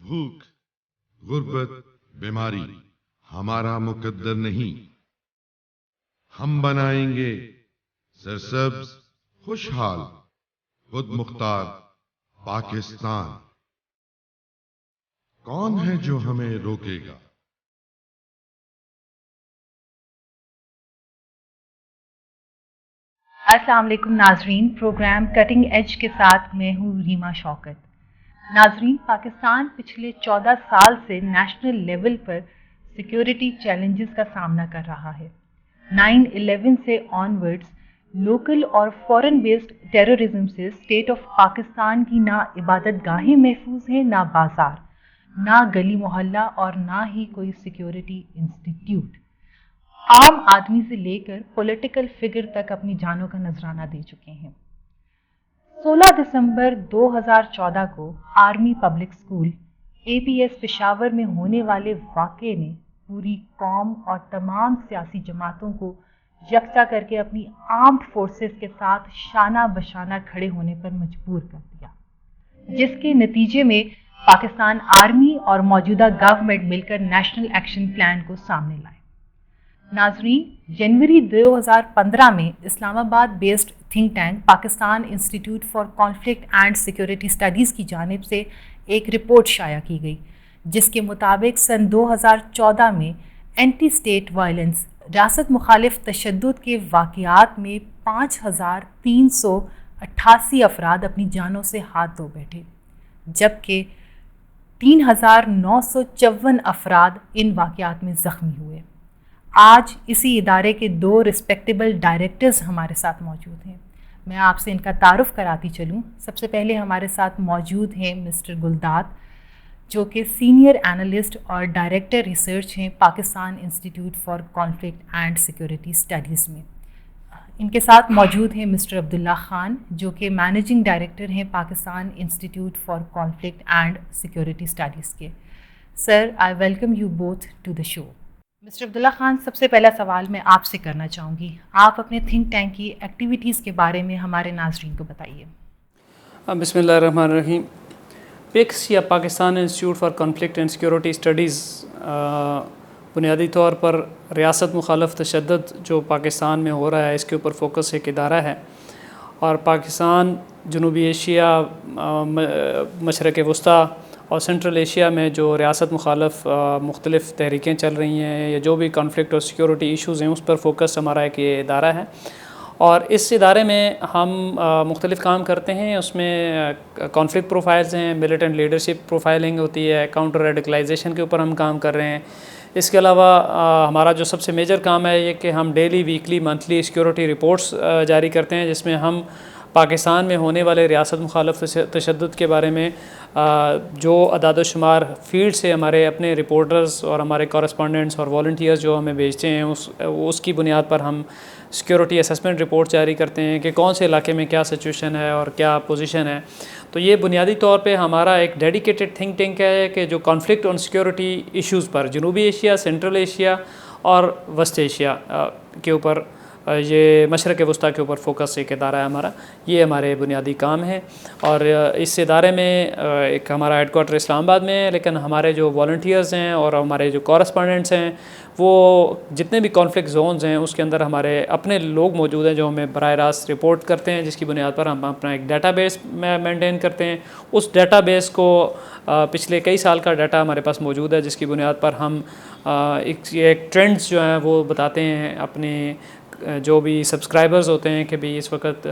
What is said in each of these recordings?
بھوک، غربت، بیماری ہمارا مقدر نہیں. ہم بنائیں گے سرسبز، خوشحال، خود مختار پاکستان. کون ہے جو ہمیں روکے گا؟ السلام علیکم ناظرین. پروگرام کٹنگ ایج کے ساتھ میں ہوں ریما شوکت. ناظرین، پاکستان پچھلے 14 سال سے نیشنل لیول پر سیکیورٹی چیلنجز کا سامنا کر رہا ہے. 9/11 سے آنورڈز لوکل اور فورن بیسڈ ٹیررزم سے اسٹیٹ آف پاکستان کی نہ عبادت گاہیں محفوظ ہیں، نہ بازار، نہ گلی محلہ اور نہ ہی کوئی سیکیورٹی انسٹیٹیوٹ. عام آدمی سے لے کر پولیٹیکل فگر تک اپنی جانوں کا نذرانہ دے چکے ہیں. 16 دسمبر 2014 کو army public school APS Peshawar میں ہونے والے واقعے نے پوری قوم اور تمام سیاسی جماعتوں کو یکجا کر کے اپنی آرمڈ فورسز کے ساتھ شانہ بشانہ کھڑے ہونے پر مجبور کر دیا، جس کے نتیجے میں پاکستان آرمی اور موجودہ گورنمنٹ مل کر نیشنل ایکشن پلان کو سامنے لائے. ناظرین، جنوری 2015 میں اسلام آباد based think tank Pakistan institute for conflict and security studies کی جانب سے ایک رپورٹ شائع کی گئی، جس کے مطابق سن 2014 میں اینٹی اسٹیٹ وائلنس، ریاست مخالف تشدد کے واقعات میں 5388 افراد اپنی جانوں سے ہاتھ دھو بیٹھے، جبکہ 3954 افراد ان واقعات میں زخمی ہوئے. آج اسی ادارے کے 2 ریسپیکٹیبل ڈائریکٹرز ہمارے ساتھ موجود ہیں. میں آپ سے ان کا تعارف کراتی چلوں. سب سے پہلے ہمارے ساتھ موجود ہیں مسٹر گلداد، جو کہ سینئر اینالسٹ اور ڈائریکٹر ریسرچ ہیں Pakistan institute for conflict and security studies میں. ان کے ساتھ موجود ہیں مسٹر عبداللہ خان، جو کہ مینیجنگ ڈائریکٹر ہیں Pakistan institute for conflict and security studies کے. Sir, I welcome you both to the show. Mister Abdullah Khan, سب سے پہلا سوال میں آپ سے کرنا چاہوں گی. آپ اپنے تھنک ٹینک کی ایکٹیویٹیز کے بارے میں ہمارے ناظرین کو بتائیے. بسم اللہ الرحمن الرحیم. پکس یا Pakistan institute for conflict and security studies بنیادی طور پر ریاست مخالف تشدد جو پاکستان میں ہو رہا ہے اس کے اوپر فوکس ایک ادارہ ہے، اور پاکستان، جنوبی ایشیا، مشرق وسطیٰ اور سنٹرل ایشیا میں جو ریاست مخالف مختلف تحریکیں چل رہی ہیں یا جو بھی کانفلکٹ اور سیکیورٹی ایشوز ہیں اس پر فوکس ہمارا ایک یہ ادارہ ہے. اور اس ادارے میں ہم مختلف کام کرتے ہیں. اس میں کانفلکٹ پروفائلز ہیں، ملیٹنٹ لیڈرشپ پروفائلنگ ہوتی ہے، کاؤنٹر ریڈیکلائزیشن کے اوپر ہم کام کر رہے ہیں. اس کے علاوہ ہمارا جو سب سے میجر کام ہے یہ کہ ہم daily, weekly, monthly security reports جاری کرتے ہیں، جس میں ہم پاکستان میں ہونے والے ریاست مخالف تشدد کے بارے میں جو اعداد و شمار فیلڈ سے ہمارے اپنے رپورٹرز اور ہمارے کورسپونڈنٹس اور والنٹیئرز جو ہمیں بھیجتے ہیں اس کی بنیاد پر ہم سیکیورٹی اسسمنٹ رپورٹ جاری کرتے ہیں کہ کون سے علاقے میں کیا سچویشن ہے اور کیا پوزیشن ہے. تو یہ بنیادی طور پہ ہمارا ایک ڈیڈیکیٹڈ تھنک ٹینک ہے کہ جو کانفلکٹ اور سیکیورٹی ایشوز پر جنوبی ایشیا، سنٹرل ایشیا اور وسط ایشیا کے اوپر، یہ مشرق وسطیٰ کے اوپر فوکس ایک ادارہ ہے ہمارا. یہ ہمارے بنیادی کام ہے. اور اس ادارے میں ایک ہمارا ہیڈ کوارٹر اسلام آباد میں ہے، لیکن ہمارے جو والنٹیئرز ہیں اور ہمارے جو کورسپونڈنٹس ہیں وہ جتنے بھی کانفلکٹ زونز ہیں اس کے اندر ہمارے اپنے لوگ موجود ہیں جو ہمیں براہ راست رپورٹ کرتے ہیں، جس کی بنیاد پر ہم اپنا ایک ڈیٹا بیس مینٹین کرتے ہیں. اس ڈیٹا بیس کو پچھلے کئی سال کا ڈیٹا ہمارے پاس موجود ہے، جس کی بنیاد پر ہم ایک ٹرینڈز جو ہیں وہ بتاتے ہیں اپنے جو بھی سبسکرائبرز ہوتے ہیں کہ بھی اس وقت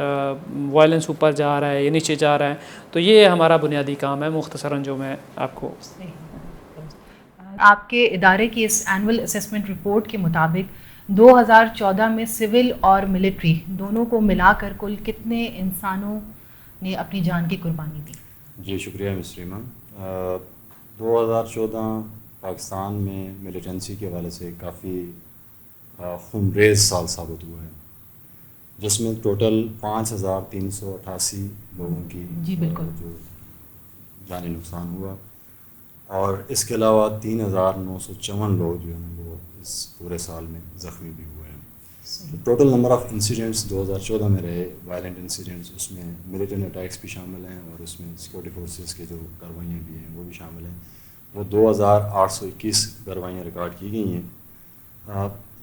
وائلنس اوپر جا رہا ہے یا نیچے جا رہا ہے. تو یہ ہمارا بنیادی کام ہے مختصراً جو میں آپ کو. آپ کے ادارے کی اس اینول اسسمنٹ رپورٹ کے مطابق 2014 میں سول اور ملٹری دونوں کو ملا کر کل کتنے انسانوں نے اپنی جان کی قربانی دی؟ جی شکریہ مس ریما. 2014 پاکستان میں ملیٹنسی کے حوالے سے کافی خونریز سال ثابت ہوا ہے، جس میں ٹوٹل 5388 لوگوں کی جو جانی نقصان ہوا، اور اس کے علاوہ 3954 لوگ جو ہیں وہ اس پورے سال میں زخمی بھی ہوئے ہیں. ٹوٹل نمبر آف انسیڈنٹس 2014 میں رہے وائلنٹ انسیڈنٹس، اس میں ملیٹنٹ اٹیکس بھی شامل ہیں اور اس میں سیکورٹی فورسز کے جو کارروائیاں بھی ہیں وہ بھی شامل ہیں. وہ 2821 کارروائیاں ریکارڈ کی گئی ہیں.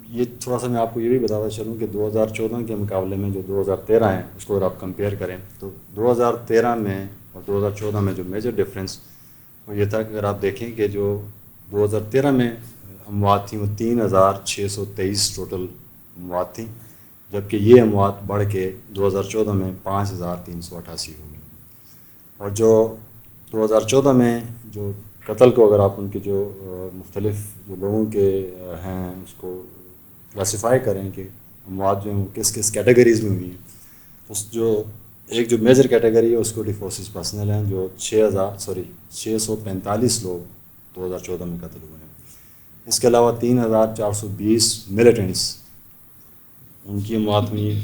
یہ تھوڑا سا میں آپ کو یہ بھی بتاتا چلوں کہ 2014 کے مقابلے میں جو 2013 ہیں اس کو اگر آپ کمپیئر کریں تو 2013 میں اور 2014 میں جو میجر ڈفرینس وہ یہ تھا کہ اگر آپ دیکھیں کہ جو 2013 میں اموات تھیں وہ 3623 ٹوٹل اموات تھیں، جبکہ یہ اموات بڑھ کے 2014 میں 5388 ہو گئی. اور جو 2014 میں جو قتل کو اگر آپ ان کے جو مختلف جو لوگوں کے ہیں اس کو کلاسیفائی کریں کہ اموات جو ہیں وہ کس کس کیٹیگریز میں ہوئی ہیں، تو جو ایک جو میجر کیٹیگری ہے اس کو فورسز پرسنل ہیں جو 645 لوگ 2014 میں قتل ہوئے ہیں. اس کے علاوہ 3420 ملیٹنٹس ان کی اموات ہوئی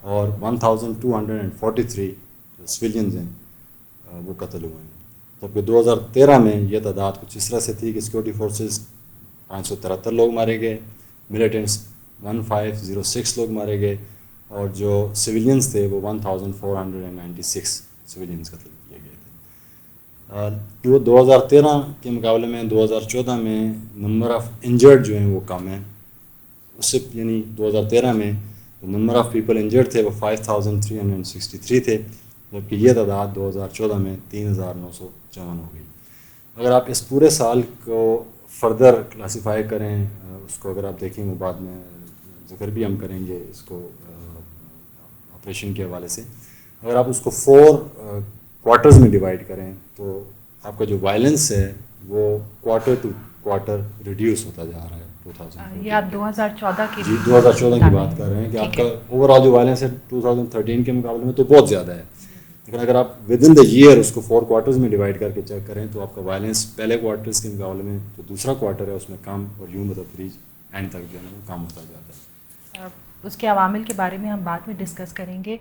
اور 1243 سویلینز ہیں وہ قتل ہوئے ہیں. جبکہ 2013 میں یہ تعداد کچھ اس طرح سے تھی کہ سیکورٹی فورسز 573 لوگ مارے گئے، ملیٹنٹس 1506 لوگ مارے گئے اور جو سویلینز تھے وہ 1496 سویلینز قتل کیے گئے تھے. جو 2013 کے مقابلے میں 2014 میں نمبر آف انجرڈ جو ہیں وہ کم ہیں. اس سے یعنی 2013 میں نمبر آف پیپل انجرڈ تھے وہ 5363 تھے، جبکہ یہ تعداد 2014 میں 3954 ہو گئی. اگر آپ اس پورے سال کو فردر کلاسیفائی کریں اس کو اگر آپ دیکھیں وہ بعد میں ذکر بھی ہم کریں گے اس کو آپریشن کے حوالے سے. اگر آپ اس کو 4 کوارٹرز میں ڈیوائڈ کریں تو آپ کا جو وائلنس ہے وہ کوارٹر ٹو کوارٹر ریڈیوس ہوتا جا رہا ہے. یہ آپ 2014 کی 2014 کی بات کر رہے ہیں کہ آپ کا اوور آل جو وائلنس ہے 2013 کے مقابلے میں تو بہت زیادہ ہے. لیکن اگر آپ ود ان دا ایئر اس کو 4 کوارٹرز میں ڈیوائڈ کر کے چیک کریں تو آپ کا وائلنس پہلے کوارٹرز کے مقابلے میں جو دوسرا کوارٹر ہے اس میں کم اور یوں بتدریج اینڈ تک جو ہے وہ کم ہوتا جاتا ہے. اس کے عوامل کے بارے میں ہم بعد میں ڈسکس کریں گے.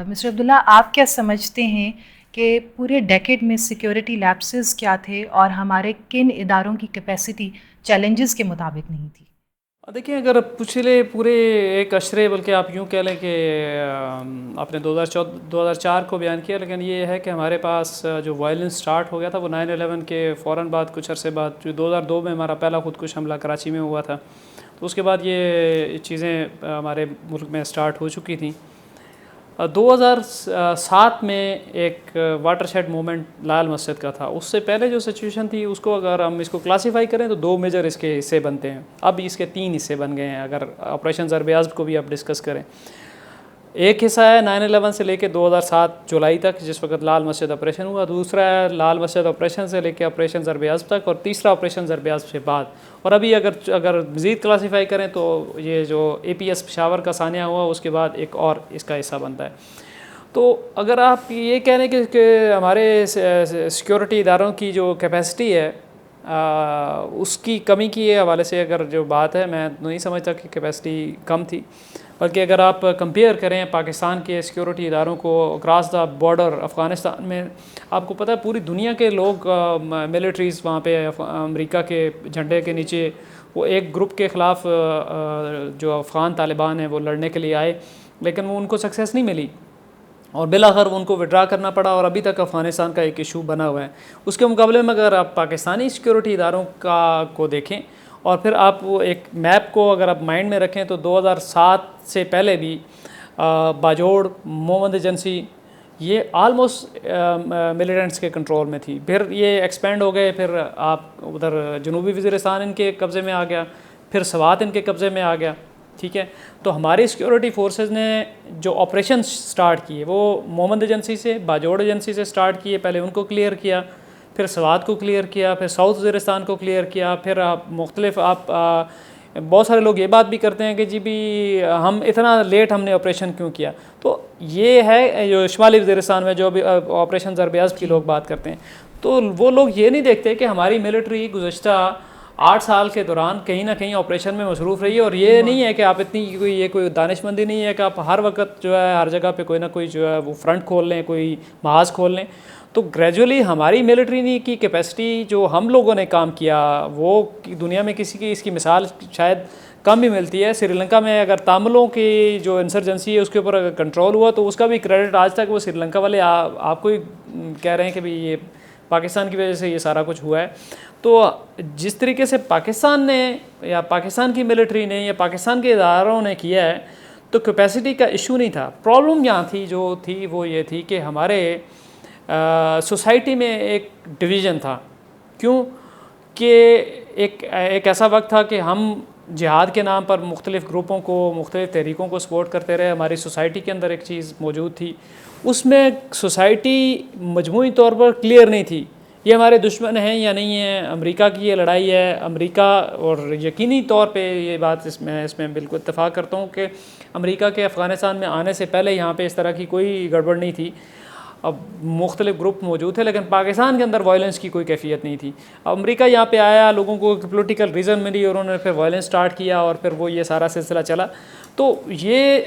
مسٹر عبداللہ، آپ کیا سمجھتے ہیں کہ پورے ڈیکیڈ میں سیکیورٹی لیپسز کیا تھے اور ہمارے کن اداروں کی کیپیسٹی چیلنجز کے مطابق نہیں تھی؟ دیکھیں، اگر پچھلے پورے ایک عشرے بلکہ آپ یوں کہہ لیں کہ آپ نے 2004 کو بیان کیا، لیکن یہ ہے کہ ہمارے پاس جو وائلنس سٹارٹ ہو گیا تھا وہ 9/11 کے فوراً بعد کچھ عرصے بعد، جو 2002 میں ہمارا پہلا خودکش حملہ کراچی میں ہوا تھا، تو اس کے بعد یہ چیزیں ہمارے ملک میں سٹارٹ ہو چکی تھیں. 2007 میں ایک water shade moment Lal Masjid کا تھا. اس سے پہلے جو سچویشن تھی اس کو اگر ہم اس کو کلاسیفائی کریں تو 2 میجر اس کے حصے بنتے ہیں. اب اس کے 3 حصے بن گئے ہیں اگر آپریشن ضرب عزم کو بھی آپ ڈسکس کریں. ایک حصہ ہے 9/11 سے لے کے 2007 جولائی تک جس وقت لال مسجد آپریشن ہوا، دوسرا ہے لال مسجد آپریشن سے لے کے آپریشن ضرب عزم تک، اور تیسرا آپریشن ضرب عزم سے بعد. اور ابھی اگر مزید کلاسیفائی کریں تو یہ جو APS پشاور کا سانحہ ہوا اس کے بعد ایک اور اس کا حصہ بنتا ہے. تو اگر آپ یہ کہہ رہے ہیں کہ ہمارے سیکورٹی اداروں کی جو کیپیسٹی ہے اس کی کمی کی حوالے سے اگر جو بات ہے، میں نہیں سمجھتا کہ کیپیسٹی کم تھی، بلکہ اگر آپ کمپیئر کریں پاکستان کے سیکورٹی اداروں کو اکراس دا بارڈر افغانستان میں، آپ کو پتہ ہے پوری دنیا کے لوگ ملٹریز وہاں پہ امریکہ کے جھنڈے کے نیچے وہ ایک گروپ کے خلاف جو افغان طالبان ہیں وہ لڑنے کے لیے آئے، لیکن وہ ان کو سکسیس نہیں ملی اور بالآخر ان کو وڈرا کرنا پڑا، اور ابھی تک افغانستان کا ایک ایشو بنا ہوا ہے. اس کے مقابلے میں اگر آپ پاکستانی سیکورٹی اداروں کو دیکھیں اور پھر آپ وہ ایک میپ کو اگر آپ مائنڈ میں رکھیں تو 2007 سے پہلے بھی باجوڑ، محمد ایجنسی یہ آلموسٹ ملیٹنٹس کے کنٹرول میں تھی. پھر یہ ایکسپینڈ ہو گئے، پھر آپ ادھر جنوبی وزیرستان ان کے قبضے میں آ گیا، پھر سوات ان کے قبضے میں آ گیا. ٹھیک ہے، تو ہماری سیکورٹی فورسز نے جو آپریشن سٹارٹ کیے وہ محمد ایجنسی سے، باجوڑ ایجنسی سے سٹارٹ کیے. پہلے ان کو کلیئر کیا، پھر سوات کو کلیئر کیا، پھر ساؤتھ وزیرستان کو کلیئر کیا، پھر مختلف بہت سارے لوگ یہ بات بھی کرتے ہیں کہ جی بھی ہم اتنا لیٹ ہم نے آپریشن کیوں کیا. تو یہ ہے جو شمالی وزیرستان میں جو بھی آپریشن ضرب عزم کی لوگ بات کرتے ہیں، تو وہ لوگ یہ نہیں دیکھتے کہ ہماری ملٹری گزشتہ 8 سال کے دوران کہیں نہ کہیں آپریشن میں مصروف رہی ہے. اور یہ نہیں ہے کہ آپ اتنی یہ کوئی دانش مندی نہیں ہے کہ آپ ہر وقت جو ہے ہر جگہ پہ کوئی نہ کوئی جو ہے وہ فرنٹ کھول لیں، کوئی محاذ کھول لیں. تو گریجولی ہماری ملٹری کی کیپیسٹی جو ہم لوگوں نے کام کیا وہ دنیا میں کسی کی اس کی مثال شاید کم بھی ملتی ہے. سری لنکا میں اگر تاملوں کی جو انسرجنسی ہے اس کے اوپر اگر کنٹرول ہوا تو اس کا بھی کریڈٹ آج تک وہ سری لنکا والے آپ کو ہی کہہ رہے ہیں کہ بھی یہ پاکستان کی وجہ سے یہ سارا کچھ ہوا ہے. تو جس طریقے سے پاکستان نے یا پاکستان کی ملٹری نے یا پاکستان کے اداروں نے کیا ہے تو کیپیسٹی کا ایشو نہیں تھا. پرابلم یہاں تھی جو تھی وہ یہ تھی کہ ہمارے سوسائٹی میں ایک ڈویژن تھا. کیوں کہ ایک ایسا وقت تھا کہ ہم جہاد کے نام پر مختلف گروپوں کو مختلف تحریکوں کو سپورٹ کرتے رہے. ہماری سوسائٹی کے اندر ایک چیز موجود تھی, اس میں سوسائٹی مجموعی طور پر کلیئر نہیں تھی یہ ہمارے دشمن ہیں یا نہیں ہیں, امریکہ کی یہ لڑائی ہے. امریکہ اور یقینی طور پہ یہ بات اس میں بالکل اتفاق کرتا ہوں کہ امریکہ کے افغانستان میں آنے سے پہلے یہاں پہ اس طرح کی کوئی گڑبڑ نہیں تھی. اب مختلف گروپ موجود تھے لیکن پاکستان کے اندر وائلنس کی کوئی کیفیت نہیں تھی. اب امریکہ یہاں پہ آیا, لوگوں کو پولیٹیکل ریزن ملی اور انہوں نے پھر وائلنس سٹارٹ کیا اور پھر وہ یہ سارا سلسلہ چلا. تو یہ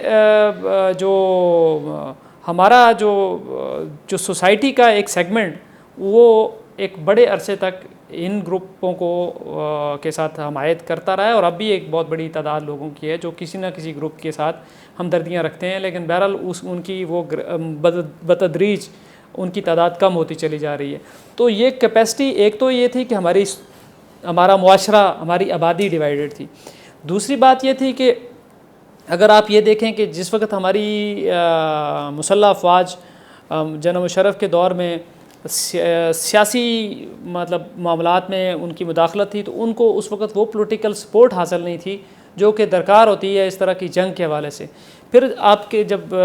جو ہمارا جو سوسائٹی کا ایک سیگمنٹ وہ ایک بڑے عرصے تک ان گروپوں کو کے ساتھ حمایت کرتا رہا ہے, اور اب بھی ایک بہت بڑی تعداد لوگوں کی ہے جو کسی نہ کسی گروپ کے ساتھ ہمدردیاں رکھتے ہیں. لیکن بہرحال ان کی وہ بتدریج ان کی تعداد کم ہوتی چلی جا رہی ہے. تو یہ کیپیسٹی ایک تو یہ تھی کہ ہمارا معاشرہ, ہماری آبادی ڈیوائیڈڈ تھی. دوسری بات یہ تھی کہ اگر آپ یہ دیکھیں کہ جس وقت ہماری مسلح افواج جنرل مشرف کے دور میں سیاسی مطلب معاملات میں ان کی مداخلت تھی تو ان کو اس وقت وہ پولیٹیکل سپورٹ حاصل نہیں تھی جو کہ درکار ہوتی ہے اس طرح کی جنگ کے حوالے سے. پھر آپ کے جب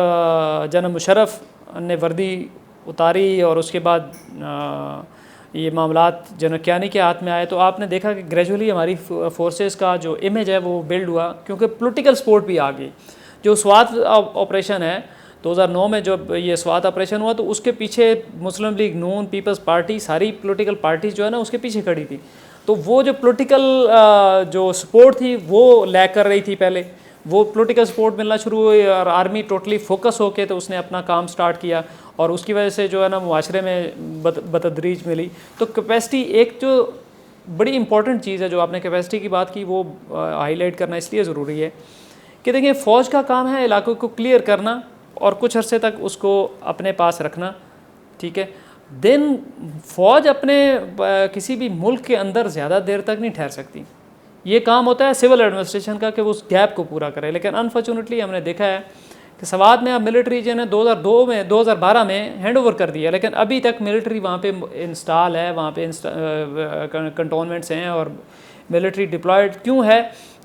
جنرل مشرف نے وردی اتاری اور اس کے بعد یہ معاملات جنرل کیانی کے ہاتھ میں آئے تو آپ نے دیکھا کہ گریجولی ہماری فورسز کا جو امیج ہے وہ بلڈ ہوا, کیونکہ پولیٹیکل سپورٹ بھی آ گئی. جو سوات آپریشن ہے 2009 میں جب یہ سوات آپریشن ہوا تو اس کے پیچھے مسلم لیگ نون, پیپلز پارٹی, ساری پولیٹیکل پارٹیز جو ہے نا اس کے پیچھے کھڑی تھی. تو وہ جو پولیٹیکل جو سپورٹ تھی وہ لیک کر رہی تھی, پہلے وہ پولیٹیکل سپورٹ ملنا شروع ہوئی اور آرمی ٹوٹلی فوکس ہو کے تو اس نے اپنا کام سٹارٹ کیا اور اس کی وجہ سے جو ہے نا معاشرے میں بتدریج ملی. تو کیپیسٹی ایک جو بڑی امپورٹنٹ چیز ہے جو آپ نے کیپیسٹی کی بات کی وہ ہائی لائٹ کرنا اس لیے ضروری ہے کہ دیکھیں فوج کا کام ہے علاقوں کو کلیئر کرنا اور کچھ عرصے تک اس کو اپنے پاس رکھنا, ٹھیک ہے. دین فوج اپنے کسی بھی ملک کے اندر زیادہ دیر تک نہیں ٹھہر سکتی. یہ کام ہوتا ہے سول ایڈمنسٹریشن کا کہ وہ اس گیپ کو پورا کرے. لیکن انفارچونیٹلی ہم نے دیکھا ہے کہ سوات میں اب ملٹری جو ہے 2012 میں ہینڈ اوور کر دیا, لیکن ابھی تک ملٹری وہاں پہ انسٹال ہے, وہاں پہ کنٹونمنٹس ہیں اور ملٹری ڈپلائڈ کیوں ہے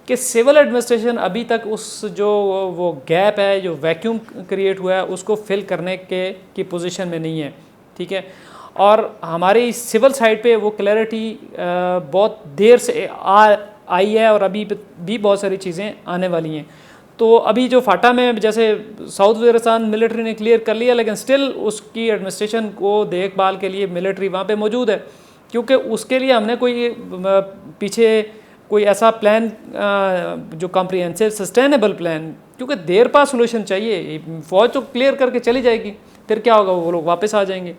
کہ سول ایڈمنسٹریشن ابھی تک اس جو وہ گیپ ہے جو ویکیوم کریٹ ہوا ہے اس کو فل کرنے کی پوزیشن میں نہیں ہے, ٹھیک ہے. اور ہماری سول سائڈ پہ وہ کلیئرٹی بہت دیر سے آئی ہے اور ابھی بھی بہت ساری چیزیں آنے والی ہیں. تو ابھی جو فاٹا میں جیسے ساؤتھ وزیرستان ملٹری نے کلیئر کر لیا, لیکن سٹل اس کی ایڈمنسٹریشن کو دیکھ بھال کے لیے ملٹری وہاں پہ موجود ہے, کیونکہ اس کے لیے ہم نے کوئی پیچھے کوئی ایسا پلان جو کمپریہنسو سسٹینیبل پلان, کیونکہ دیر پا سولوشن چاہیے. فوج تو کلیئر کر کے چلی جائے گی, پھر کیا ہوگا, وہ لوگ واپس آ جائیں گے.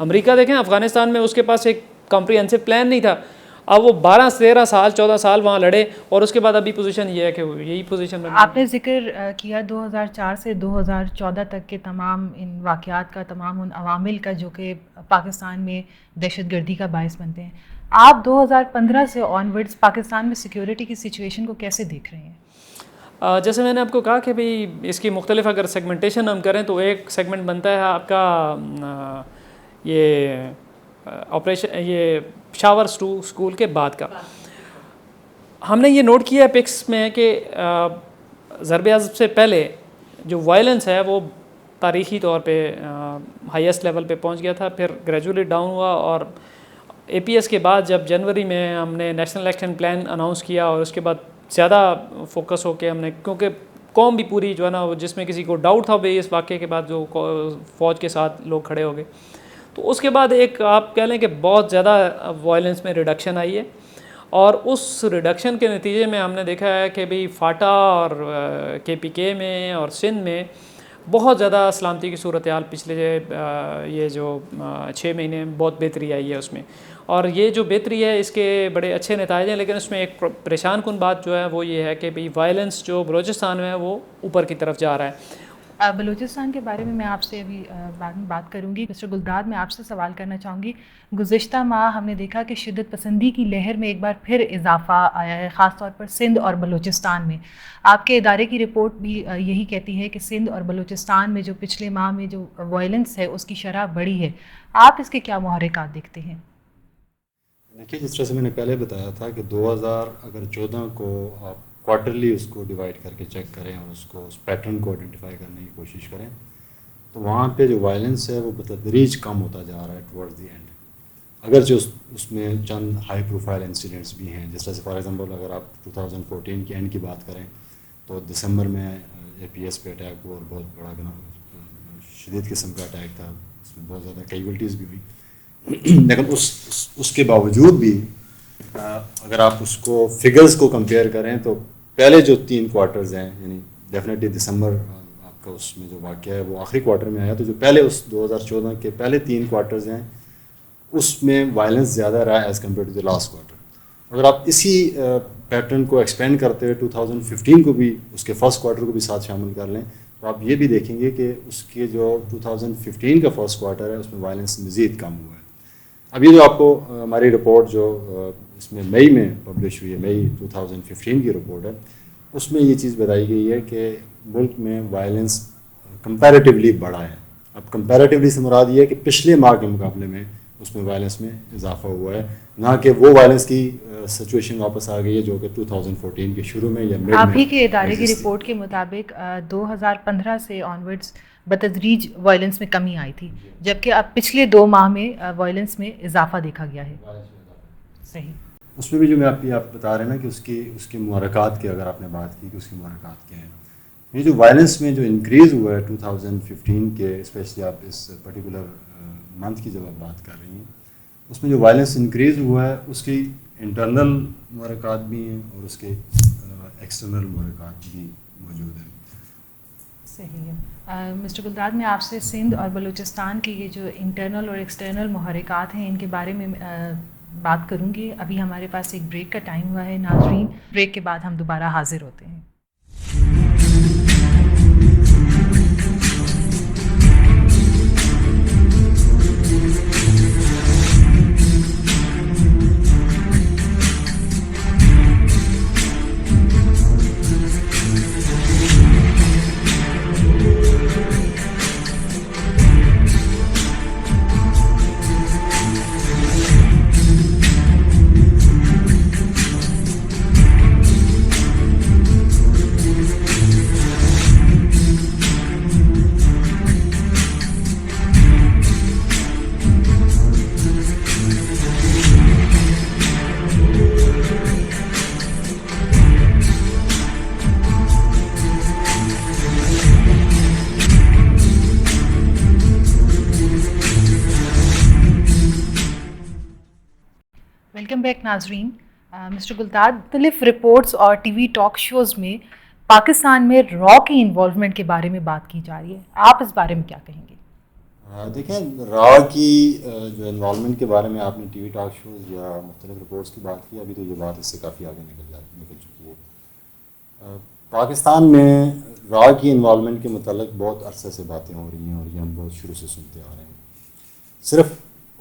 امریکہ دیکھیں افغانستان میں اس کے پاس ایک کمپریہنسو پلان نہیں تھا, اب وہ 13 سال 14 سال وہاں لڑے اور اس کے بعد ابھی پوزیشن یہ ہے کہ وہ یہی پوزیشن میں. آپ نے ذکر کیا 2004 سے 2014 تک کے تمام ان واقعات کا, تمام ان عوامل کا جو کہ پاکستان میں دہشت گردی کا باعث بنتے ہیں. آپ 2015 سے آنورڈز پاکستان میں سیکیورٹی کی سچویشن کو کیسے دیکھ رہے ہیں؟ جیسے میں نے آپ کو کہا کہ بھئی اس کی مختلف اگر سیگمنٹیشن ہم کریں تو ایک سیگمنٹ بنتا ہے آپ کا یہ آپریشن یہ شاور اسکول کے بعد کا. ہم نے یہ نوٹ کیا ہے پکس میں کہ ضرب عضب سے پہلے جو وائلنس ہے وہ تاریخی طور پہ ہائیسٹ لیول پہ پہنچ گیا تھا, پھر گریجولی ڈاؤن ہوا اور اے پی ایس کے بعد جب جنوری میں ہم نے نیشنل ایکشن پلان اناؤنس کیا اور اس کے بعد زیادہ فوکس ہو کے ہم نے, کیونکہ قوم بھی پوری جو ہے نا جس میں کسی کو ڈاؤٹ تھا بھائی اس واقعے کے بعد جو فوج کے ساتھ لوگ کھڑے ہو گئے, تو اس کے بعد ایک آپ کہہ لیں کہ بہت زیادہ وائلنس میں ریڈکشن آئی ہے. اور اس ریڈکشن کے نتیجے میں ہم نے دیکھا ہے کہ بھئی فاٹا اور کے پی کے میں اور سندھ میں بہت زیادہ سلامتی کی صورتحال پچھلے یہ جو 6 مہینے بہت بہتری آئی ہے اس میں, اور یہ جو بہتری ہے اس کے بڑے اچھے نتائج ہیں. لیکن اس میں ایک پریشان کن بات جو ہے وہ یہ ہے کہ بھئی وائلنس جو بلوچستان میں ہے وہ اوپر کی طرف جا رہا ہے. بلوچستان کے بارے میں میں آپ سے ابھی بعد میں بات کروں گی. مسٹر گلداد, میں آپ سے سوال کرنا چاہوں گی. گزشتہ ماہ ہم نے دیکھا کہ شدت پسندی کی لہر میں ایک بار پھر اضافہ آیا ہے, خاص طور پر سندھ اور بلوچستان میں. آپ کے ادارے کی رپورٹ بھی یہی کہتی ہے کہ سندھ اور بلوچستان میں جو پچھلے ماہ میں جو وائلنس ہے اس کی شرح بڑھی ہے. آپ اس کے کیا محرکات دیکھتے ہیں؟ دیکھیے, جس طرح سے میں نے پہلے بتایا تھا کہ 2014 کو آپ کوارٹرلی اس کو ڈیوائڈ کر کے چیک کریں اور اس پیٹرن کو آئیڈینٹیفائی کرنے کی کوشش کریں, تو وہاں پہ جو وائلنس ہے وہ بتدریج کم ہوتا جا رہا ہے ٹورڈز دی اینڈ. اگرچہ اس میں چند ہائی پروفائل انسیڈنٹس بھی ہیں, جس طرح سے فار ایگزامپل اگر آپ 2014 کے اینڈ کی بات کریں تو دسمبر میں اے پی ایس پہ اٹیک ہوا اور بہت بڑا شدید قسم کا اٹیک تھا, اس میں بہت زیادہ کیجویلٹیز بھی ہوئی. لیکن اس کے باوجود بھی اگر آپ اس کو فگرز کو کمپیئر کریں تو پہلے جو 3 کوارٹرز ہیں, یعنی ڈیفینیٹلی دسمبر آپ کا اس میں جو واقعہ ہے وہ آخری کوارٹر میں آیا, تو جو پہلے اس 2014 کے پہلے 3 کوارٹرز ہیں اس میں وائلنس زیادہ رہا ہے as compared to the last quarter. اگر آپ اسی پیٹرن کو ایکسپینڈ کرتے ہوئے 2015 کو بھی اس کے فرسٹ کوارٹر کو بھی ساتھ شامل کر لیں تو آپ یہ بھی دیکھیں گے کہ اس کے جو 2015 کا فرسٹ کوارٹر ہے اس میں وائلنس مزید کم ہوا ہے. اب یہ جو آپ کو ہماری رپورٹ جو اس میں مئی میں پبلش ہوئی ہے, مئی 2015 کی رپورٹ ہے, اس میں یہ چیز بتائی گئی ہے کہ ملک میں وائلنس کمپیریٹیولی بڑھا ہے. اب کمپیریٹیولی سے مراد یہ ہے کہ پچھلے ماہ کے مقابلے میں اس میں وائلنس میں اضافہ ہوا ہے, نہ کہ وہ وائلنس کی سچویشن واپس آ گئی ہے جو کہ 2014 کے شروع میں یا مڈ میں. آپ ہی کے ادارے کی رپورٹ کے مطابق 2015 سے آنورڈز بتدریج وائلنس میں کمی آئی تھی, جبکہ اب پچھلے 2 ماہ میں وائلنس میں اضافہ دیکھا گیا ہے. صحیح. اس میں بھی جو میں آپ بتا رہے ہیں نا کہ اس کی محرکات کی اگر آپ نے بات کی کہ اس کی محرکات کیا ہیں, یہ جو وائلنس میں جو انکریز ہوا ہے 2015 کے, اسپیشلی آپ اس پرٹیکولر منتھ کی جب آپ بات کر رہی ہیں, اس میں جو وائلنس انکریز ہوا ہے اس کی انٹرنل محرکات بھی ہیں اور اس کے ایکسٹرنل محرکات بھی موجود ہیں. صحیح ہے. مسٹر گلداد, میں آپ سے سندھ اور بلوچستان کے یہ جو انٹرنل اور ایکسٹرنل محرکات ہیں ان کے بارے میں بات کروں گی. ابھی ہمارے پاس ایک بریک کا ٹائم ہوا ہے ناظرین, بریک کے بعد ہم دوبارہ حاضر ہوتے ہیں. ویلکم بیک ناظرین. مسٹر گلداد, مختلف رپورٹس اور ٹی وی ٹاک شوز میں پاکستان میں را کی انوالومنٹ کے بارے میں بات کی جا رہی ہے, آپ اس بارے میں کیا کہیں گے؟ دیکھیں, را کی جو انوالومنٹ کے بارے میں آپ نے ٹی وی ٹاک شوز یا مختلف رپورٹس کی بات کی, ابھی تو یہ بات اس سے کافی آگے نکل چکی ہے. پاکستان میں را کی انوالومنٹ کے متعلق بہت عرصے سے باتیں ہو رہی ہیں اور یہ ہم بہت شروع سے سنتے آ رہے ہیں. صرف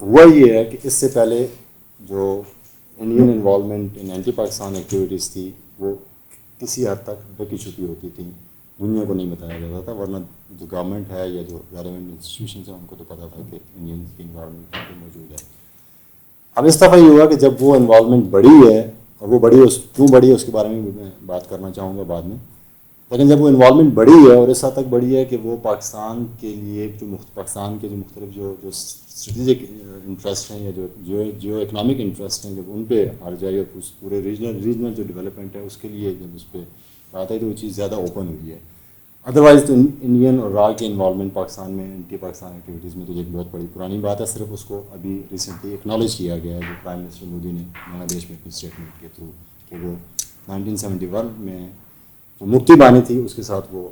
ہوا یہ ہے کہ اس سے پہلے جو Indian involvement in anti Pakistan activities تھی وہ کسی حد تک ڈکی چھپی ہوتی تھیں, دنیا کو نہیں بتایا جاتا تھا, ورنہ جو گورنمنٹ ہے یا جو ریلیونٹ انسٹیٹیوشنز ہیں ان کو تو پتہ تھا کہ انڈین کی انوالومنٹ موجود ہے. اب اس دفعہ یہ ہوا کہ جب وہ انوالومنٹ بڑھی ہے, اور وہ بڑی کیوں بڑھی ہے اس کے بارے میں میں بات کرنا چاہوں گا بعد میں, لیکن جب وہ انوالومنٹ بڑھی ہے اور اس حد تک بڑھی ہے کہ وہ پاکستان کے لیے پاکستان کے جو مختلف جو اسٹریٹجک انٹرسٹ ہیں یا جو اکنامک انٹرسٹ ہیں جب ان پہ آ جائے اور پورے ریجنل جو ڈیولپمنٹ ہے اس کے لیے جب اس پہ بات ہے تو وہ چیز زیادہ اوپن ہوئی ہے. ادروائز تو انڈین اور را کی انوالومنٹ پاکستان میں اینٹی پاکستان ایکٹیویٹیز میں تو ایک بہت بڑی پرانی بات ہے. صرف اس کو ابھی ریسنٹلی اکنالج کیا گیا ہے جو پرائم منسٹر مودی نے بنگلہ دیش میں اپنی اسٹیٹمنٹ کے تھرو کہ وہ 1971 میں جو مکتی بانی تھی اس کے ساتھ وہ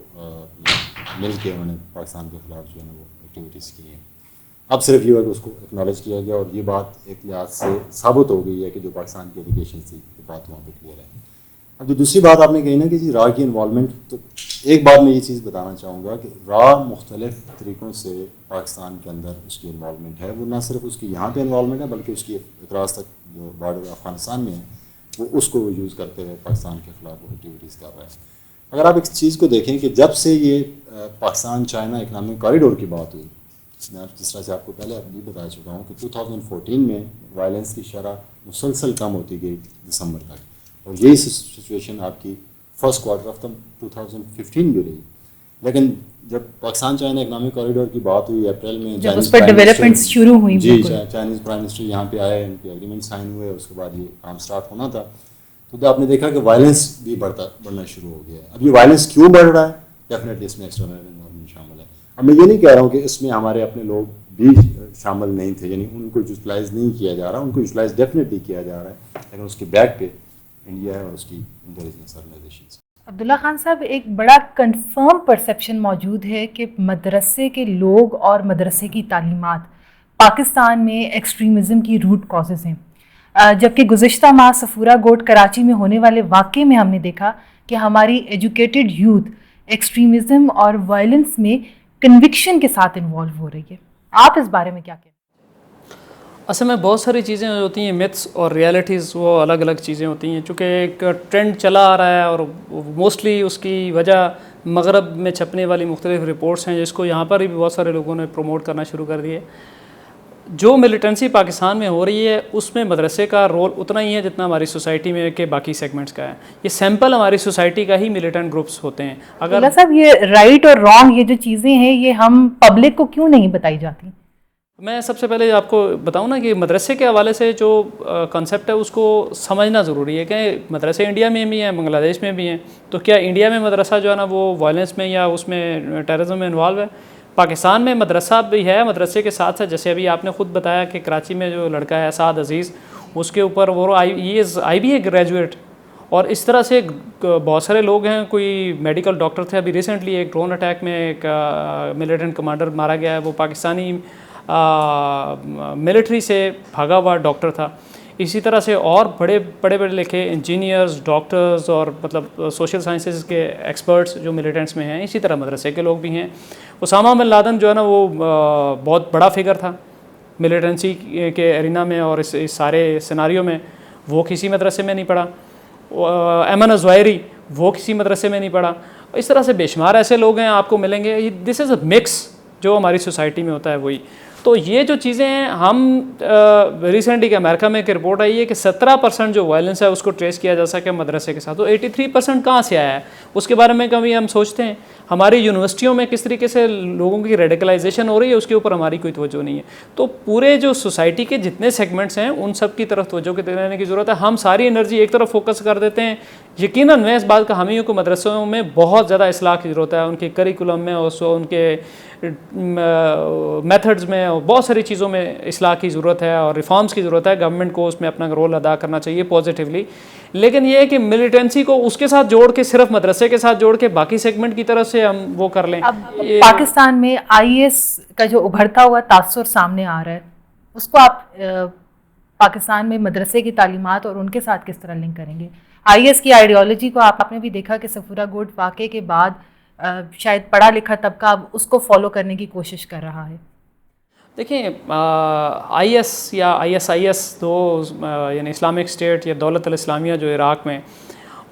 مل کے انہوں نے پاکستان کے خلاف جو ہے نا وہ ایکٹیویٹیز کی ہیں. اب صرف یہ ہے کہ اس کو اکنالج کیا گیا اور یہ بات ایک لحاظ سے ثابت ہو گئی ہے کہ جو پاکستان کی ایلیگیشن تھی وہ بات وہاں پہ کلیئر ہے. اب جو دوسری بات آپ نے کہی نا کہ جی را کی انوالومنٹ، تو ایک بات میں یہ چیز بتانا چاہوں گا کہ را مختلف طریقوں سے پاکستان کے اندر اس کی انوالومنٹ ہے. وہ نہ صرف اس کی یہاں پہ انوالومنٹ ہے بلکہ اس کی اعتراض تک جو بارڈر افغانستان میں ہے وہ اس کو یوز کرتے ہوئے پاکستان کے خلاف وہ ایکٹیویٹیز کر رہا ہے. اگر آپ ایک چیز کو دیکھیں کہ جب سے یہ پاکستان چائنا اکنامک کوریڈور کی بات ہوئی، میں جس طرح سے آپ کو پہلے بھی بتا چکا ہوں کہ 2014 میں وائلنس کی شرح مسلسل کم ہوتی گئی دسمبر تک، اور یہی سچویشن آپ کی فرسٹ کوارٹر آف 2015 بھی رہی. لیکن جب پاکستان چائنا اکنامک کوریڈور کی بات ہوئی اپریل میں، جب اس پر ڈیولپمنٹس شروع ہوئی، جی چائنیز پرائم منسٹر یہاں پہ آئے، ان کے ایگریمنٹ سائن ہوئے، اس کے بعد یہ کام سٹارٹ ہونا تھا، تو آپ نے دیکھا کہ وائلنس بھی بڑھنا شروع ہو گیا ہے. اب یہ وائلنس کیوں بڑھ رہا ہے؟ ڈیفینیٹلی اس میں ایکسٹرنل انوائرمنٹ شامل ہے. اب میں یہ نہیں کہہ رہا ہوں کہ اس میں ہمارے اپنے لوگ بھی شامل نہیں تھے، یعنی ان کو یوٹیلائز نہیں کیا جا رہا، ان کو یوٹیلائز ڈیفینیٹلی کیا جا رہا ہے، لیکن اس کے بیک پہ انڈیا ہے اور اس کی انٹیلیجنس آرگنائزیشنز. عبداللہ خان صاحب، ایک بڑا کنفرم پرسیپشن موجود ہے کہ مدرسے کے لوگ اور مدرسے کی تعلیمات پاکستان میں ایکسٹریمزم کی روٹ کازز ہیں، جبکہ گزشتہ ماہ صفورہ گوٹ کراچی میں ہونے والے واقعے میں ہم نے دیکھا کہ ہماری ایجوکیٹڈ یوتھ ایکسٹریمزم اور وائلنس میں کنوکشن کے ساتھ انوالو ہو رہی ہے. آپ اس بارے میں کیا کہتے ہیں؟ اصل میں بہت ساری چیزیں ہوتی ہیں، میتھس اور ریالٹیز وہ الگ الگ چیزیں ہوتی ہیں. چونکہ ایک ٹرینڈ چلا آ رہا ہے اور موسٹلی اس کی وجہ مغرب میں چھپنے والی مختلف رپورٹس ہیں، جس کو یہاں پر بھی بہت سارے لوگوں نے پروموٹ کرنا شروع کر دی ہے. جو ملیٹنسی پاکستان میں ہو رہی ہے اس میں مدرسے کا رول اتنا ہی ہے جتنا ہماری سوسائٹی میں کے باقی سیگمنٹس کا ہے. یہ سیمپل ہماری سوسائٹی کا ہی ملیٹنٹ گروپس ہوتے ہیں. اگر صاحب یہ رائٹ اور رانگ یہ جو چیزیں ہیں یہ ہم پبلک کو کیوں نہیں بتائی جاتی؟ میں سب سے پہلے آپ کو بتاؤں نا کہ مدرسے کے حوالے سے جو کنسیپٹ ہے اس کو سمجھنا ضروری ہے کہ مدرسے انڈیا میں بھی ہیں، بنگلہ دیش میں بھی ہیں. تو کیا انڈیا میں مدرسہ جو ہے نا وہ وائلنس میں یا اس میں ٹیررزم میں انوالو ہے؟ پاکستان میں مدرسہ بھی ہے، مدرسے کے ساتھ ساتھ جیسے ابھی آپ نے خود بتایا کہ کراچی میں جو لڑکا ہے اسعد عزیز، اس کے اوپر وہ آئی بی اے گریجویٹ، اور اس طرح سے بہت سارے لوگ ہیں. کوئی میڈیکل ڈاکٹر تھے، ابھی ریسنٹلی ایک ڈرون اٹیک میں ایک ملیٹنٹ کمانڈر مارا گیا ہے، وہ پاکستانی ملٹری سے بھاگا ہوا ڈاکٹر تھا. اسی طرح سے اور بڑے لکھے انجینئرز، ڈاکٹرز اور مطلب سوشل سائنسز کے ایکسپرٹس جو ملیٹنٹس میں ہیں، اسی طرح مدرسے کے لوگ بھی ہیں. اسامہ بن لادن جو ہے نا وہ بہت بڑا فگر تھا ملیٹنسی کے ارینا میں اور اس سارے سیناریو میں، وہ کسی مدرسے میں نہیں پڑھا. ایمن الظواہری وہ کسی مدرسے میں نہیں پڑھا. اس طرح سے بے شمار ایسے لوگ ہیں آپ کو ملیں گے. دس از اے مکس جو ہماری سوسائٹی میں ہوتا ہے وہی. تو یہ جو چیزیں ہیں، ہم ریسنٹلی کہ امریکہ میں ایک رپورٹ آئی ہے کہ 17% جو وائلنس ہے اس کو ٹریس کیا جا سکے مدرسے کے ساتھ. تو 83% کہاں سے آیا ہے اس کے بارے میں کبھی ہم سوچتے ہیں؟ ہماری یونیورسٹیوں میں کس طریقے سے لوگوں کی ریڈیکلائزیشن ہو رہی ہے اس کے اوپر ہماری کوئی توجہ نہیں ہے. تو پورے جو سوسائٹی کے جتنے سیگمنٹس ہیں ان سب کی طرف توجہ دینے کی ضرورت ہے. ہم ساری انرجی ایک طرف فوکس کر دیتے ہیں. یقیناً میں اس بات کا حامی ہوں کہ مدرسوں میں بہت زیادہ اصلاح کی ضرورت ہے، ان کے کریکولم میں اور ان کے میتھڈز میں اور بہت ساری چیزوں میں اصلاح کی ضرورت ہے اور ریفارمز کی ضرورت ہے. گورنمنٹ کو اس میں اپنا رول ادا کرنا چاہیے پازیٹیولی. لیکن یہ ہے کہ ملیٹنسی کو اس کے ساتھ جوڑ کے، صرف مدرسے کے ساتھ جوڑ کے باقی سیگمنٹ کی طرف سے ہم وہ کر لیں. اب پاکستان میں IS کا جو ابھرتا ہوا تاثر سامنے آ رہا ہے، اس کو آپ پاکستان میں مدرسے کی تعلیمات اور ان کے ساتھ کس طرح لنک کریں گے؟ IS کی آئیڈیالوجی کو آپ نے بھی دیکھا کہ صفورہ گوٹ واقعے کے بعد شاید پڑھا لکھا طبقہ اب اس کو فالو کرنے کی کوشش کر رہا ہے. دیکھیں IS یا ISIS دو یعنی اسلامک اسٹیٹ یا دولت الاسلامیہ جو عراق میں،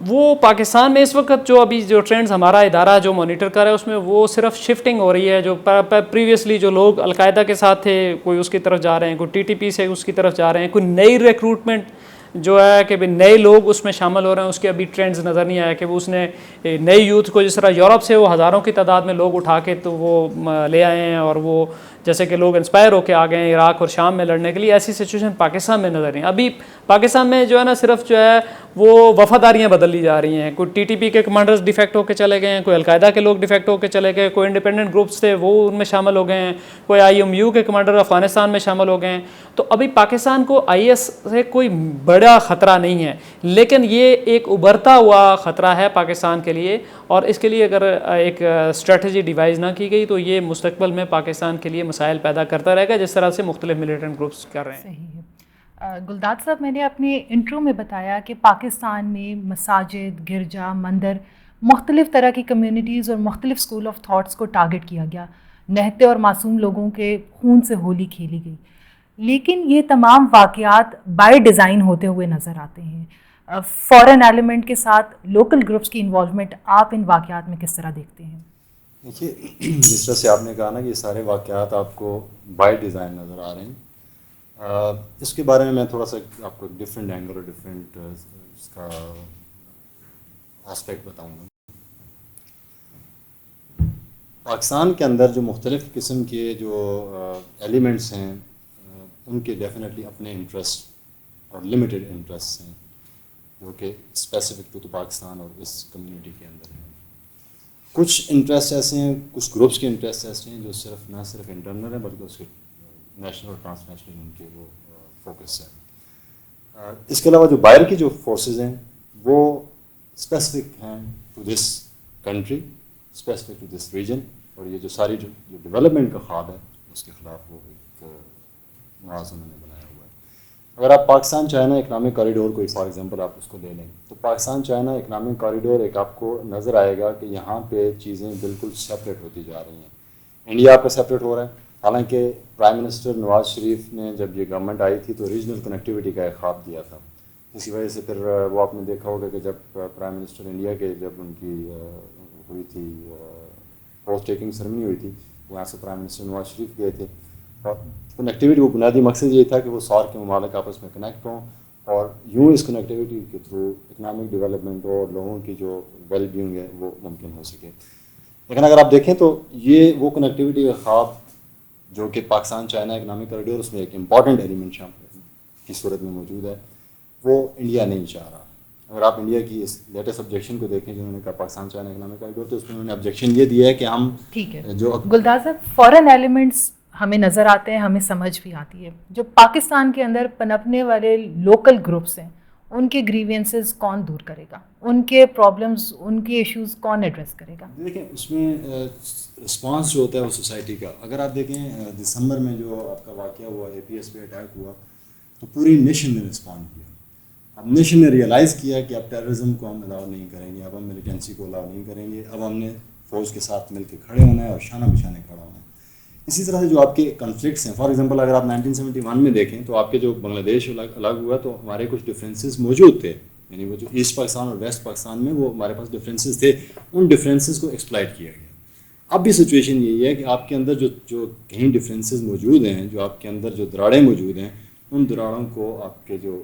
وہ پاکستان میں اس وقت جو ابھی جو ٹرینڈز ہمارا ادارہ جو مانیٹر کر رہا ہے اس میں وہ صرف شفٹنگ ہو رہی ہے. جو پریویسلی جو لوگ القاعدہ کے ساتھ تھے کوئی اس کی طرف جا رہے ہیں، کوئی TTP سے اس کی طرف جا رہے ہیں، کوئی نئی ریکروٹمنٹ جو ہے کہ نئے لوگ اس میں شامل ہو رہے ہیں. اس کے ابھی ٹرینڈز نظر نہیں آیا کہ وہ اس نے نئی یوتھ کو جس طرح یورپ سے وہ ہزاروں کی تعداد میں لوگ اٹھا کے تو وہ لے آئے ہیں اور وہ جیسے کہ لوگ انسپائر ہو کے آ گئے ہیں عراق اور شام میں لڑنے کے لیے. ایسی سچویشن پاکستان میں نظر نہیں. ابھی پاکستان میں جو ہے نا صرف جو ہے وہ وفاداریاں بدل لی جا رہی ہیں. کوئی TTP کے کمانڈرز ڈیفیکٹ ہو کے چلے گئے ہیں، کوئی القاعدہ کے لوگ ڈیفیکٹ ہو کے چلے گئے، کوئی انڈیپینڈنٹ گروپس تھے وہ ان میں شامل ہو گئے ہیں، کوئی IMU کے کمانڈر افغانستان میں شامل ہو گئے ہیں. تو ابھی پاکستان کو IS سے کوئی بڑا خطرہ نہیں ہے، لیکن یہ ایک ابھرتا ہوا خطرہ ہے پاکستان کے لیے. اور اس کے لیے اگر ایک اسٹریٹجی ڈیوائز نہ کی گئی تو یہ مستقبل میں پاکستان کے لیے مسائل پیدا کرتا رہے گا، جس طرح سے مختلف ملیٹنٹ گروپس کر رہے ہیں. صحیح ہے. گلداد صاحب، میں نے اپنے انٹرو میں بتایا کہ پاکستان میں مساجد، گرجا، مندر، مختلف طرح کی کمیونٹیز اور مختلف اسکول آف تھاٹس کو ٹارگٹ کیا گیا، نہتے اور معصوم لوگوں کے خون سے ہولی کھیلی گئی. لیکن یہ تمام واقعات بائی ڈیزائن ہوتے ہوئے نظر آتے ہیں. فورن ایلیمنٹ کے ساتھ لوکل گروپس کی انوالومنٹ آپ ان واقعات میں کس طرح دیکھتے ہیں؟ دیکھیے، جس طرح سے آپ نے کہا نا کہ یہ سارے واقعات آپ کو بائی ڈیزائن نظر آ رہے ہیں، اس کے بارے میں تھوڑا سا آپ کو ایک ڈفرینٹ اینگل اور ڈفرینٹ اس کا آسپیکٹ بتاؤں گا. پاکستان کے اندر جو مختلف قسم کے جو ایلیمنٹس ہیں، ان کے ڈیفینیٹلی اپنے انٹرسٹ اور لمیٹڈ انٹرسٹ ہیں جو کہ اسپیسیفک ٹو پاکستان اور اس کمیونٹی کے اندر ہیں. کچھ انٹرسٹ ایسے ہیں، کچھ گروپس کے انٹرسٹ ایسے ہیں جو صرف نہ صرف انٹرنل ہیں بلکہ اس کے نیشنل اور ٹرانس نیشنل ان کے وہ فوکس ہے. اس کے علاوہ جو باہر کی جو فورسز ہیں وہ اسپیسیفک ہیں to this country, specific to this region, اور یہ جو ساری جو ڈیولپمنٹ کا خواب ہے اس کے خلاف وہ ایک موازنہ انہوں نے بنایا ہوا ہے. اگر آپ پاکستان چائنا اکنامک کوریڈور کو فار ایگزامپل آپ اس کو لے لیں تو پاکستان چائنا اکنامک کوریڈور ایک آپ کو نظر آئے گا کہ یہاں پہ چیزیں بالکل سپریٹ ہوتی جا رہی ہیں. انڈیا آپ کا سپریٹ ہو رہا ہے، حالانکہ پرائم منسٹر نواز شریف نے جب یہ گورنمنٹ آئی تھی تو ریجنل کنیکٹیوٹی کا ایک خواب دیا تھا. اسی وجہ سے پھر وہ آپ نے دیکھا ہوگا کہ جب پرائم منسٹر انڈیا کے جب ان کی ہوئی تھی پوسٹ ٹیکنگ سرمنی ہوئی تھی، وہاں سے پرائم منسٹر نواز شریف گئے تھے. اور کنیکٹیوٹی وہ بنیادی مقصد یہ تھا کہ وہ سارک کے ممالک آپس میں کنیکٹ ہوں اور یوں اس کنیکٹیوٹی کے تھرو اکنامک ڈیولپمنٹ اور لوگوں کی جو ویل بینگ ہے وہ ممکن ہو سکے. لیکن اگر آپ دیکھیں تو یہ وہ کنیکٹیوٹی کا خواب جو کہ پاکستان چائنا اکنامک کوریڈور اس میں ایک امپورٹنٹ ایلیمنٹ کی صورت میں موجود ہے، وہ انڈیا نہیں چاہ رہا. اگر آپ انڈیا کی اس لیٹسٹ آبجیکشن کو دیکھیں جنہوں نے کہا پاکستان چائنا اکنامک کوریڈور، تو اس میں انہوں نے آبجیکشن یہ دیا ہے کہ ہم ٹھیک ہے جو گلداد صاحب، فورن ایلیمنٹس ہمیں نظر آتے ہیں، ہمیں سمجھ بھی آتی ہے. جو پاکستان کے اندر پنپنے والے لوکل گروپس ہیں ان کے گریوینسز کون دور کرے گا؟ ان کے پرابلمز، ان کے ایشوز کون ایڈریس کرے گا؟ دیکھیں اس میں رسپانس جو ہوتا ہے وہ سوسائٹی کا. اگر آپ دیکھیں دسمبر میں جو آپ کا واقعہ ہوا، اے پی ایس پہ اٹیک ہوا، تو پوری نیشن نے رسپونڈ کیا. اب نیشن نے ریئلائز کیا کہ اب ٹیررزم کو ہم الاؤ نہیں کریں گے، اب ہم ملیٹنسی کو الاؤ نہیں کریں گے، اب ہم نے فوج کے ساتھ مل کے کھڑے ہونا ہے اور شانہ بشانے کھڑا ہونا ہے. اسی طرح سے جو آپ کے کنفلکٹس ہیں، فار ایگزامپل اگر آپ 1971 میں دیکھیں تو آپ کے جو بنگلہ دیش الگ ہوا تو ہمارے کچھ ڈفرینسز موجود تھے، یعنی وہ جو ایسٹ پاکستان اور ویسٹ پاکستان میں وہ ہمارے پاس ڈفرینسز تھے، ان ڈفرینسز کو ایکسپلائٹ کیا گیا. اب بھی سچویشن یہی ہے کہ آپ کے اندر جو کہیں ڈفرینسز موجود ہیں، جو آپ کے اندر جو دراڑیں موجود ہیں، ان دراڑوں کو آپ کے جو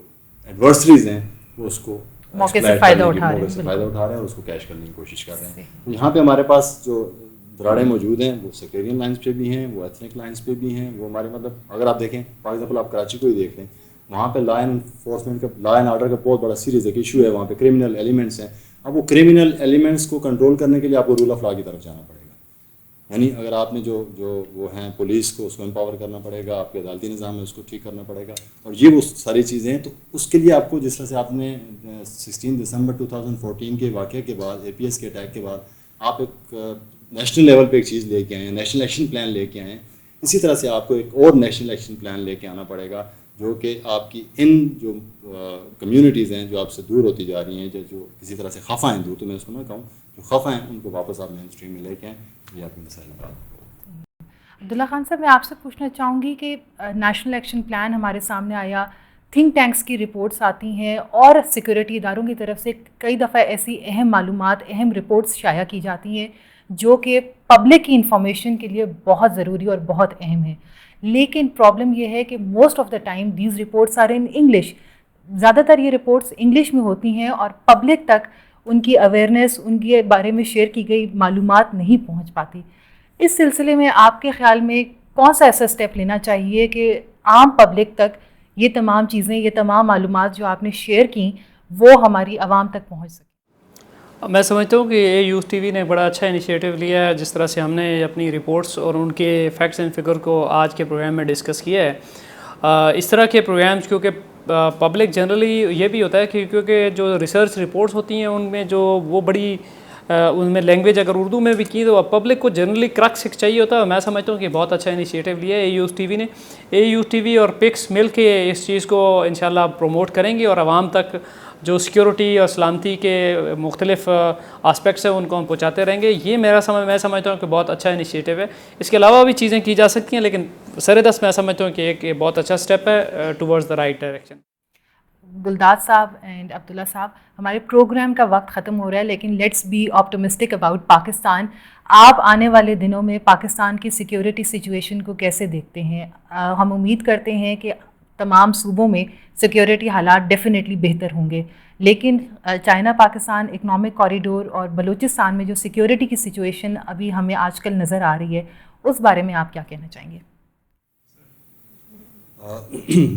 ایڈورسریز ہیں وہ اس کو موقع سے فائدہ اٹھا رہے ہیں اور اس کو کیش کرنے کی کوشش کر رہے ہیں. یہاں پہ ہمارے پاس جو دراڑیں موجود ہیں وہ سیکٹیرین لائنس پہ بھی ہیں، وہ ایتھنک لائنس پہ بھی ہیں. وہ ہمارے مطلب اگر آپ دیکھیں فار ایگزامپل آپ کراچی کو ہی دیکھ لیں، وہاں پہ لا انفورسمنٹ کا، لا اینڈ آرڈر کا بہت بڑا سیریز ایک ایشو ہے. وہاں پہ کرمنل ایلیمنٹس ہیں. اب وہ کرمنل ایلیمنٹس کو کنٹرول کرنے کے لیے آپ کو رول آف لا کی طرف جانا پڑے گا. یعنی اگر آپ نے جو وہ ہیں پولیس کو، اس کو امپاور کرنا پڑے گا، آپ کے عدالتی نظام ہے اس کو ٹھیک کرنا پڑے گا، اور یہ وہ ساری چیزیں ہیں. تو اس کے لیے آپ کو جس طرح سے آپ نے 16 دسمبر 2014 کے واقعے کے بعد، اے پی ایس کے اٹیک کے بعد آپ ایک نیشنل لیول پہ ایک چیز لے کے آئے ہیں، نیشنل ایکشن پلان لے کے آئے ہیں. اسی طرح سے آپ کو ایک اور نیشنل ایکشن پلان لے کے آنا پڑے گا جو کہ آپ کی ان جو کمیونٹیز ہیں جو آپ سے دور ہوتی جا رہی ہیں، جو کسی طرح سے خفا ہیں دور، تو میں اس کو نہ کہوں، جو خفا ہیں ان کو واپس آپ مین اسٹریم میں لے کے آئیں. یہ آپ کی مسائل بات. عبداللہ خان صاحب، میں آپ سے پوچھنا چاہوں گی کہ نیشنل ایکشن پلان ہمارے سامنے آیا، تھنک ٹینکس کی رپورٹس آتی ہیں اور سیکورٹی اداروں کی طرف سے کئی دفعہ ایسی اہم معلومات، اہم رپورٹس شائع کی جاتی ہیں جو کہ پبلک کی انفارمیشن کے لیے بہت ضروری اور بہت اہم ہے. لیکن پرابلم یہ ہے کہ most of the time these reports are in English. زیادہ تر یہ رپورٹس انگلش میں ہوتی ہیں اور پبلک تک ان کی اویئرنیس، ان کے بارے میں شیئر کی گئی معلومات نہیں پہنچ پاتی. اس سلسلے میں آپ کے خیال میں کون سا ایسا اسٹیپ لینا چاہیے کہ عام پبلک تک یہ تمام چیزیں، یہ تمام معلومات جو آپ نے شیئر کیں وہ ہماری عوام تک پہنچ سکیں؟ میں سمجھتا ہوں کہ اے یوز ٹی وی نے بڑا اچھا انیشیٹو لیا ہے، جس طرح سے ہم نے اپنی رپورٹس اور ان کے فیکٹس اینڈ فگر کو آج کے پروگرام میں ڈسکس کیا ہے. اس طرح کے پروگرامز کیونکہ پبلک جنرلی یہ بھی ہوتا ہے کہ کیونکہ جو ریسرچ رپورٹس ہوتی ہیں ان میں جو وہ بڑی ان میں لینگویج اگر اردو میں بھی کی تو پبلک کو جنرلی کرکس چاہیے ہوتا ہے. میں سمجھتا ہوں کہ بہت اچھا انیشیٹو لیا ہے AU ٹی وی نے. AU ٹی وی اور پکس مل کے اس چیز کو انشاءاللہ پروموٹ کریں گے اور عوام تک جو سیکیورٹی اور سلامتی کے مختلف آسپیکٹس ہیں ان کو ہم پہنچاتے رہیں گے. یہ میں سمجھتا ہوں کہ بہت اچھا انیشیٹو ہے. اس کے علاوہ بھی چیزیں کی جا سکتی ہیں لیکن سر دست میں سمجھتا ہوں کہ ایک بہت اچھا اسٹیپ ہے towards the right direction. Guldad صاحب اینڈ عبداللہ صاحب, ہمارے پروگرام کا وقت ختم ہو رہا ہے لیکن let's be optimistic about Pakistan. آپ آنے والے دنوں میں پاکستان کی سیکیورٹی سچویشن کو کیسے دیکھتے ہیں؟ ہم امید کرتے ہیں کہ تمام صوبوں میں سیکیورٹی حالات ڈیفینیٹلی بہتر ہوں گے, لیکن چائنا پاکستان اکنامک کوریڈور اور بلوچستان میں جو سیکیورٹی کی سچویشن ابھی ہمیں آج کل نظر آ رہی ہے اس بارے میں آپ کیا کہنا چاہیں گے؟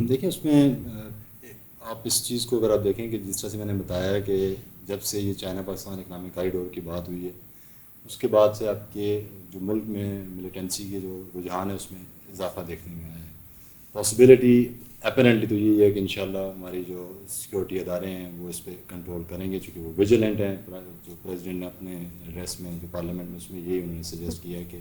دیکھیں اس میں آپ اس چیز کو اگر آپ دیکھیں کہ جس طرح سے میں نے بتایا ہے کہ جب سے یہ چائنا پاکستان اکنامک کوریڈور کی بات ہوئی ہے اس کے بعد سے آپ کے جو ملک میں ملیٹنسی کے جو رجحان ہے اس میں اضافہ دیکھنے میں آیا ہے. پاسبلٹی اپیرنٹلی تو یہی ہے کہ انشاءاللہ ہماری جو سیکورٹی ادارے ہیں وہ اس پہ کنٹرول کریں گے چونکہ وہ ویجیلنٹ ہیں. جو پریزیڈنٹ نے اپنے ایڈریس میں جو پارلیمنٹ میں اس میں یہی انہوں نے سجیسٹ کیا ہے کہ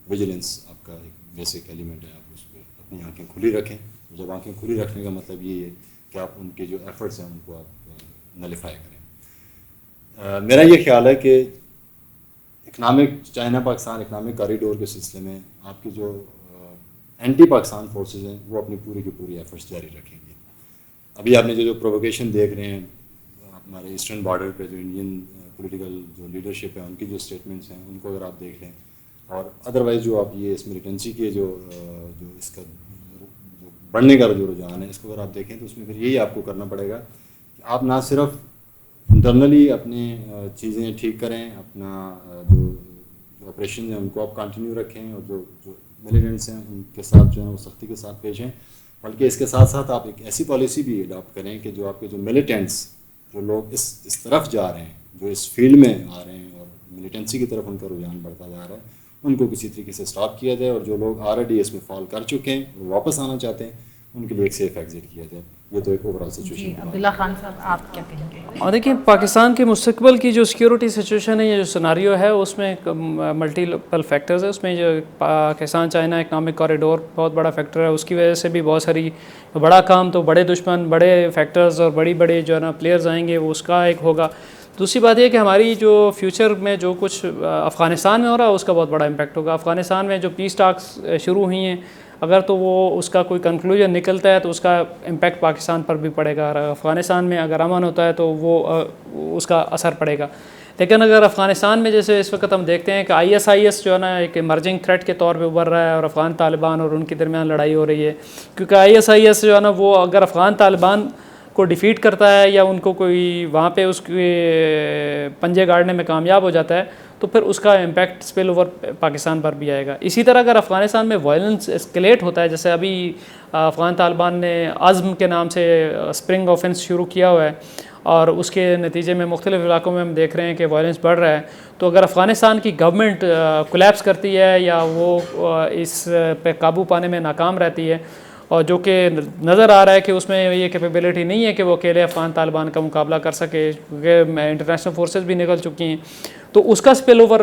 ویجیلنس آپ کا ایک بیسک ایلیمنٹ ہے, آپ اس پہ اپنی آنکھیں کھلی رکھیں. جب آنکھیں کھلی رکھنے کا مطلب یہ ہے کہ آپ ان کے جو ایفرٹس ہیں ان کو آپ نلیفائی کریں. میرا یہ خیال ہے کہ چائنا پاکستان اکنامک کوریڈور کے سلسلے میں آپ کی جو اینٹی پاکستان فورسز ہیں وہ اپنی پوری کی پوری ایفرٹس جاری رکھیں گے. ابھی آپ نے جو پرووکیشن دیکھ رہے ہیں ہمارے ایسٹرن بارڈر پہ جو انڈین پولیٹیکل جو لیڈرشپ ہے ان کی جو اسٹیٹمنٹس ہیں ان کو اگر آپ دیکھ لیں اور ادروائز جو آپ یہ اس ملیٹنسی کے جو اس کا جو بڑھنے کا جو رجحان ہے اس کو اگر آپ دیکھیں تو اس میں پھر یہی آپ کو کرنا پڑے گا کہ آپ نہ صرف انٹرنلی اپنی چیزیں ٹھیک کریں, اپنا جو آپریشن ہیں ان کو آپ کنٹینیو رکھیں اور جو ملیٹنٹس ہیں ان کے ساتھ جو ہے وہ سختی کے ساتھ پیش ہیں, بلکہ اس کے ساتھ ساتھ آپ ایک ایسی پالیسی بھی اڈاپٹ کریں کہ جو آپ کے جو ملیٹنٹس جو لوگ اس طرف جا رہے ہیں, جو اس فیلڈ میں آ رہے ہیں اور ملیٹنسی کی طرف ان کا رجحان بڑھتا جا رہا ہے, ان کو کسی طریقے سے اسٹاپ کیا جائے اور جو لوگ آلریڈی اس میں فال کر چکے ہیں اور واپس آنا چاہتے ہیں ان کے لیے ایک سیف ایگزٹ کیا جائے. یہ تو ایک over all situation. Abdullah Khan صاحب آپ کیا کہیں گے؟ اور دیکھیں پاکستان کے مستقبل کی جو سیکیورٹی سچویشن ہے یا جو سناریو ہے اس میں ملٹیپل فیکٹرز ہے. اس میں جو پاکستان چائنا اکنامک کوریڈور بہت بڑا فیکٹر ہے, اس کی وجہ سے بھی بہت ساری بڑا کام تو بڑے دشمن بڑے فیکٹرز اور بڑے جو ہے نا پلیئرز آئیں گے وہ اس کا ایک ہوگا. دوسری بات یہ کہ ہماری جو فیوچر میں جو کچھ افغانستان میں ہو رہا ہے اس کا بہت بڑا امپیکٹ ہوگا. افغانستان میں جو پیس ٹاکس شروع ہوئی ہیں اگر تو وہ اس کا کوئی کنکلوژن نکلتا ہے تو اس کا امپیکٹ پاکستان پر بھی پڑے گا. افغانستان میں اگر امن ہوتا ہے تو وہ اس کا اثر پڑے گا. لیکن اگر افغانستان میں جیسے اس وقت ہم دیکھتے ہیں کہ ISIS جو ہے نا ایک ایمرجنگ تھریٹ کے طور پہ ابھر رہا ہے اور افغان طالبان اور ان کے درمیان لڑائی ہو رہی ہے, کیونکہ ISIS جو ہے نا وہ اگر افغان طالبان کو ڈیفیٹ کرتا ہے یا ان کو کوئی وہاں پہ اس کے پنجے گاڑنے میں کامیاب ہو جاتا ہے تو پھر اس کا امپیکٹ اسپل اوور پاکستان پر بھی آئے گا. اسی طرح اگر افغانستان میں وائلنس اسکلیٹ ہوتا ہے, جیسے ابھی افغان طالبان نے عزم کے نام سے اسپرنگ آفنس شروع کیا ہوا ہے اور اس کے نتیجے میں مختلف علاقوں میں ہم دیکھ رہے ہیں کہ وائلنس بڑھ رہا ہے, تو اگر افغانستان کی گورنمنٹ کولیپس کرتی ہے یا وہ اس پہ قابو پانے میں ناکام رہتی ہے, اور جو کہ نظر آ رہا ہے کہ اس میں یہ کیپیبلٹی نہیں ہے کہ وہ اکیلے افغان طالبان کا مقابلہ کر سکے کیونکہ انٹرنیشنل فورسز بھی نکل چکی ہیں, تو اس کا اسپل اوور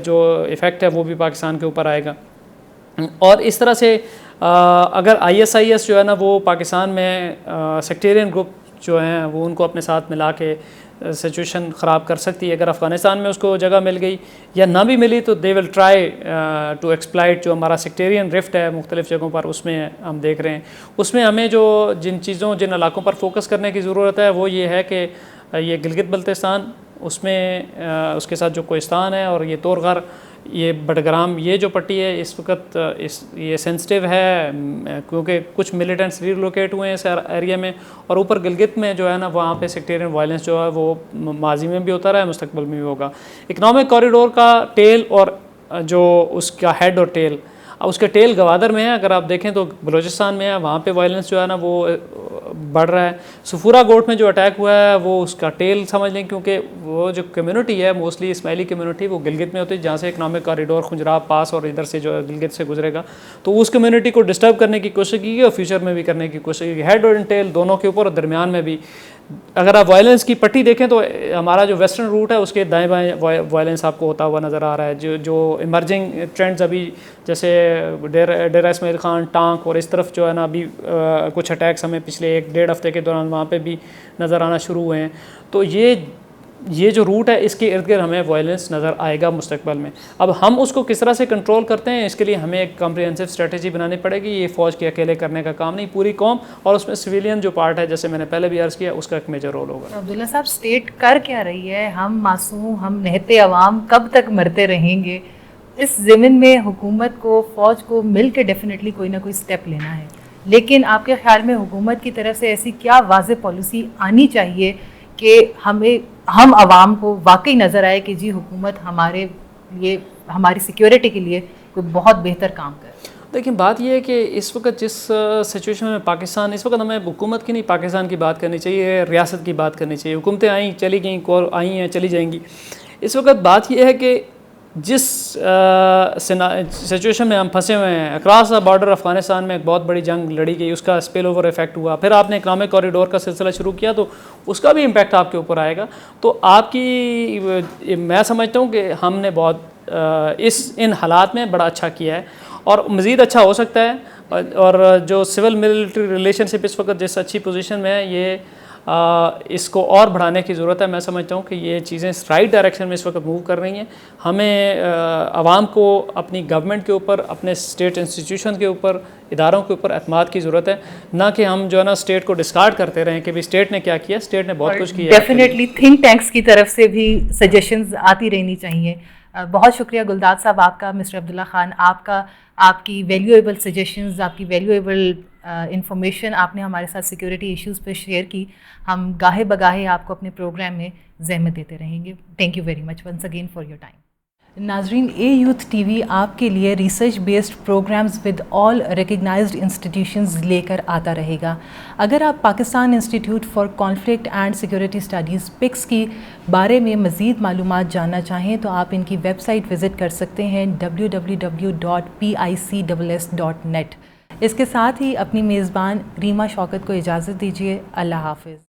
جو ایفیکٹ ہے وہ بھی پاکستان کے اوپر آئے گا. اور اس طرح سے اگر ISIS جو ہے نا وہ پاکستان میں سیکٹیرین گروپ جو ہیں وہ ان کو اپنے ساتھ ملا کے سچویشن خراب کر سکتی ہے. اگر افغانستان میں اس کو جگہ مل گئی یا نہ بھی ملی تو دے ول ٹرائی ٹو ایکسپلائٹ جو ہمارا سیکٹیرین رفٹ ہے مختلف جگہوں پر, اس میں ہم دیکھ رہے ہیں. اس میں ہمیں جو جن علاقوں پر فوکس کرنے کی ضرورت ہے وہ یہ ہے کہ یہ گلگت بلتستان, اس میں اس کے ساتھ جو کوہستان ہے اور یہ تورغر, یہ بڈگرام, یہ جو پٹی ہے اس وقت یہ سینسٹیو ہے کیونکہ کچھ ملیٹنٹس ریلوکیٹ ہوئے ہیں اس ایریا میں, اور اوپر گلگت میں جو ہے نا وہاں پہ سیکٹیرین وائلنس جو ہے وہ ماضی میں بھی ہوتا رہا ہے, مستقبل میں بھی ہوگا. اکنامک کوریڈور کا ٹیل اور جو اس کا ہیڈ اور ٹیل, اس کے ٹیل گوادر میں ہے, اگر آپ دیکھیں تو بلوچستان میں ہے, وہاں پہ وائلنس جو ہے نا وہ بڑھ رہا ہے. سفورہ گوٹ میں جو اٹیک ہوا ہے وہ اس کا ٹیل سمجھ لیں, کیونکہ وہ جو کمیونٹی ہے موسٹلی اسماعیلی کمیونٹی وہ گلگت میں ہوتی ہے جہاں سے اکنامک کوریڈور خنجراب پاس اور ادھر سے جو گلگت سے گزرے گا, تو اس کمیونٹی کو ڈسٹرب کرنے کی کوشش کی گئی اور فیوچر میں بھی کرنے کی کوشش کی گئی. ہیڈ اور ٹیل دونوں کے اوپر اور درمیان میں بھی اگر آپ وائلنس کی پٹی دیکھیں تو ہمارا جو ویسٹرن روٹ ہے اس کے دائیں بائیں وائلنس آپ کو ہوتا ہوا نظر آ رہا ہے. جو ایمرجنگ ٹرینڈز ابھی جیسے ڈیرہ اسماعیل خان, ٹانک اور اس طرف جو ہے نا ابھی کچھ اٹیکس ہمیں پچھلے 1-1.5 ہفتے کے دوران وہاں پہ بھی نظر آنا شروع ہوئے ہیں. تو یہ جو روٹ ہے اس کے ارد گرد ہمیں وائلنس نظر آئے گا مستقبل میں. اب ہم اس کو کس طرح سے کنٹرول کرتے ہیں, اس کے لیے ہمیں ایک کمپریہنسو اسٹریٹجی بنانی پڑے گی. یہ فوج کے اکیلے کرنے کا کام نہیں, پوری قوم اور اس میں سویلین جو پارٹ ہے جیسے میں نے پہلے بھی عرض کیا اس کا ایک میجر رول ہوگا. عبداللہ صاحب, اسٹیٹ کر کیا رہی ہے؟ ہم معصوم, ہم نہتے عوام کب تک مرتے رہیں گے؟ اس ضمن میں حکومت کو, فوج کو مل کے ڈیفینیٹلی کوئی نہ کوئی اسٹیپ لینا ہے. لیکن آپ کے خیال میں حکومت کی طرف سے ایسی کیا واضح پالیسی آنی چاہیے کہ ہم عوام کو واقعی نظر آئے کہ جی حکومت ہمارے لیے, ہماری سیکیورٹی کے لیے کوئی بہت بہتر کام کرے؟ لیکن بات یہ ہے کہ اس وقت جس سچویشن میں پاکستان, اس وقت ہمیں حکومت کی نہیں پاکستان کی بات کرنی چاہیے, ریاست کی بات کرنی چاہیے. حکومتیں آئیں چلی گئیں, آئی ہیں چلی جائیں گی. اس وقت بات یہ ہے کہ جس سچویشن میں ہم پھنسے ہوئے ہیں, اکراس دا بارڈر افغانستان میں ایک بہت بڑی جنگ لڑی گئی, اس کا اسپیل اوور ایفیکٹ ہوا, پھر آپ نے اکنامک کوریڈور کا سلسلہ شروع کیا تو اس کا بھی امپیکٹ آپ کے اوپر آئے گا. تو آپ کی, میں سمجھتا ہوں کہ ہم نے بہت ان حالات میں بڑا اچھا کیا ہے اور مزید اچھا ہو سکتا ہے. اور جو سول ملٹری ریلیشن شپ اس وقت جس اچھی پوزیشن میں ہے, یہ اس کو اور بڑھانے کی ضرورت ہے. میں سمجھتا ہوں کہ یہ چیزیں رائٹ ڈائریکشن میں اس وقت موو کر رہی ہیں. ہمیں عوام کو اپنی گورنمنٹ کے اوپر, اپنے اسٹیٹ انسٹیٹیوشن کے اوپر, اداروں کے اوپر اعتماد کی ضرورت ہے, نہ کہ ہم جو ہے نا اسٹیٹ کو ڈسکارڈ کرتے رہیں کہ بھی اسٹیٹ نے کیا کیا. اسٹیٹ نے بہت کچھ کیا. ڈیفینیٹلی تھنک ٹینکس کی طرف سے بھی سجیشنز آتی رہنی چاہیے. بہت شکریہ گلداد صاحب آپ کا, مسٹر عبداللہ خان آپ کی ویلیویبل سجیشنز, آپ کی ویلیویبل انفارمیشن آپ نے ہمارے ساتھ سیکیورٹی ایشوز پہ شیئر کی. ہم گاہے بگاہے آپ کو اپنے پروگرام میں زحمت دیتے رہیں گے. Thank you very much once again for your time. ناظرین, اے یوتھ ٹی وی آپ کے لیے research based programmes with all recognised institutions لے کر آتا رہے گا. اگر آپ Pakistan institute for conflict and Security Studies PICSS کی بارے میں مزید معلومات جاننا چاہیں تو آپ ان کی ویب سائٹ وزٹ کر سکتے ہیں www.pics.net. اس کے ساتھ ہی اپنی میزبان ریما شوکت کو اجازت دیجیے. اللہ حافظ.